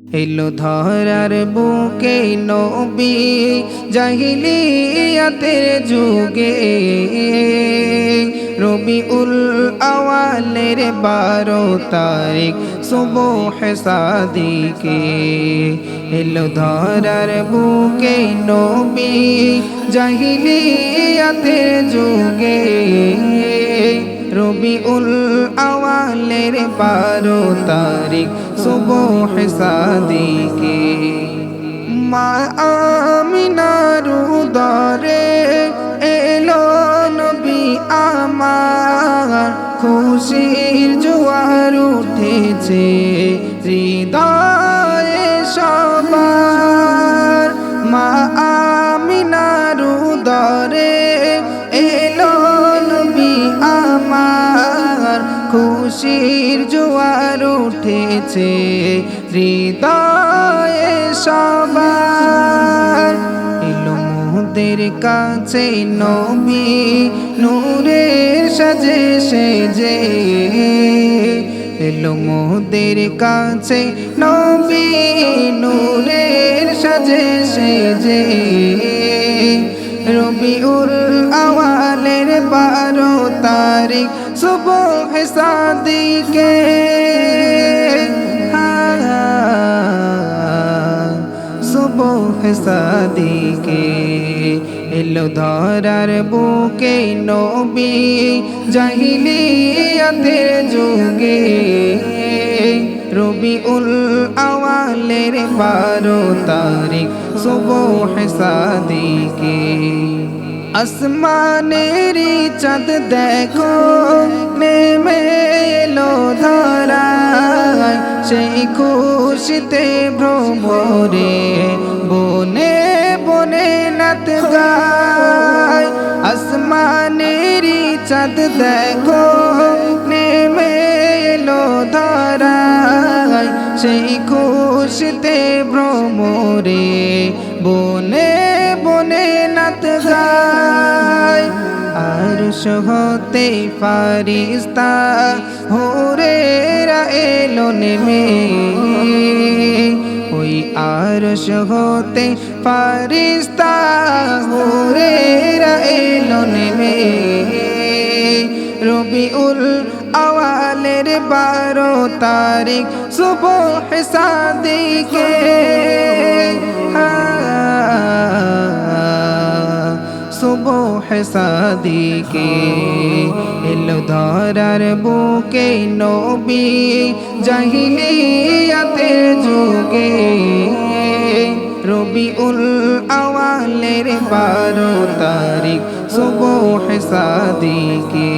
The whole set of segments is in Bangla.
এলো ধরার বুকে নবী জাহিলিয়াতের যুগে, রবিউল আওয়ালের 12 তারিখ সুবহ সাদিকে। এলো ধরার বুকে নবী জাহিলিয়াতের যুগে, রবিউল আওয়ালের 12 তারিখ সুবহ সাদিকে। মা আমিনার উদরে এলো নবী আমার, খুশির জোয়ার উঠেছে হৃদয়ে সবার। মা আমিনার উদরে এলো নবী আমার, খুশির জোয়ার উঠেছে হৃদয়ে সবার। এলো মোদের কাছে নবী নূরের সাজে সেজে, এলো মোদের কাছে নবী নূরের সাজে সেজে, রবিউল আওয়ালের 12 তারিখ সুবহ সাদিকে। সুবহ সাদিকে এলো ধরার বুকে নবী জাহিলিয়াতের যুগে, রবিউল আওয়ালের 12 তারিখ সুবহ সাদিকে। আসমানেরি চাঁদ দেখো নেমে এলো ধরায়, সেই খুশিতে ভ্রমরে বনে বনে নাত গায়। আসমানেরি চাঁদ দেখো নেমে এলো ধরায়, সেই খুশিতে ভ্রমরে বনে বনে নাত গায়। আরশ হতে ফারিস্তা হুরেরা এলো নেমে, ওই আরশ হতে ফারিস্তা হুরেরা এলো নেমে, রবিউল আওয়ালের 12 তারিখ সুবহ সাদিকে। সুবহ সাদিকে এলো ধরার বুকে নবী জাহিলিয়াতের যুগে, রবিউল আওয়ালের 12 তারিখ সুবহ সাদিকে।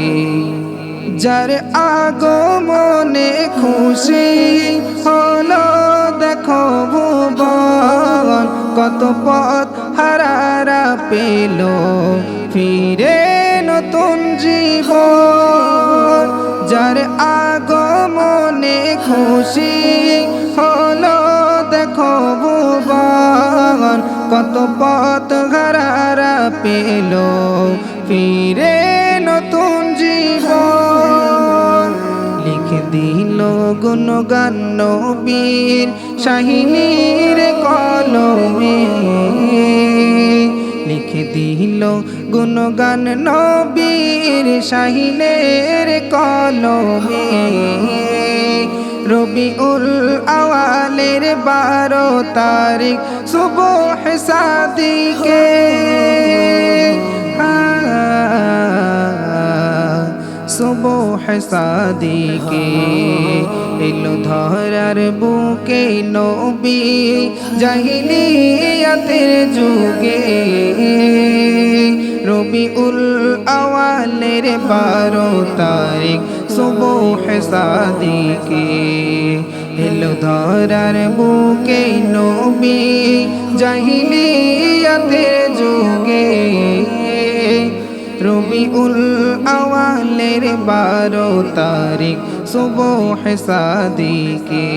যার আগমনে খুশি হলো দেখো ভুবন, কত পথ হারারা পেল ফিরে নতুন জীবন। যার আগমনে খুশি হলো দেখো ভুবন, কত পথ হারারা পেল ফিরে নতুন জীবন। লিখে দিল গুণগান নবীর শাহিনীর কলমে, লিখে দিল গুণগান নবীর শাহিনের কলমে, রবিউল আওয়ালের 12 তারিখ সুবহ সাদিকে। সুবহ সাদিকে এলো ধরার বুকে নবী জাহিলিয়াতের যুগে, রবিউল আওয়ালের 12 তারিখ সুবহ সাদিকে এলো ধরার বুকে নবী জাহিলিয়াতের যুগে, রবিউল আওয়ালের 12 তারিখ সুবহ সাদিকে।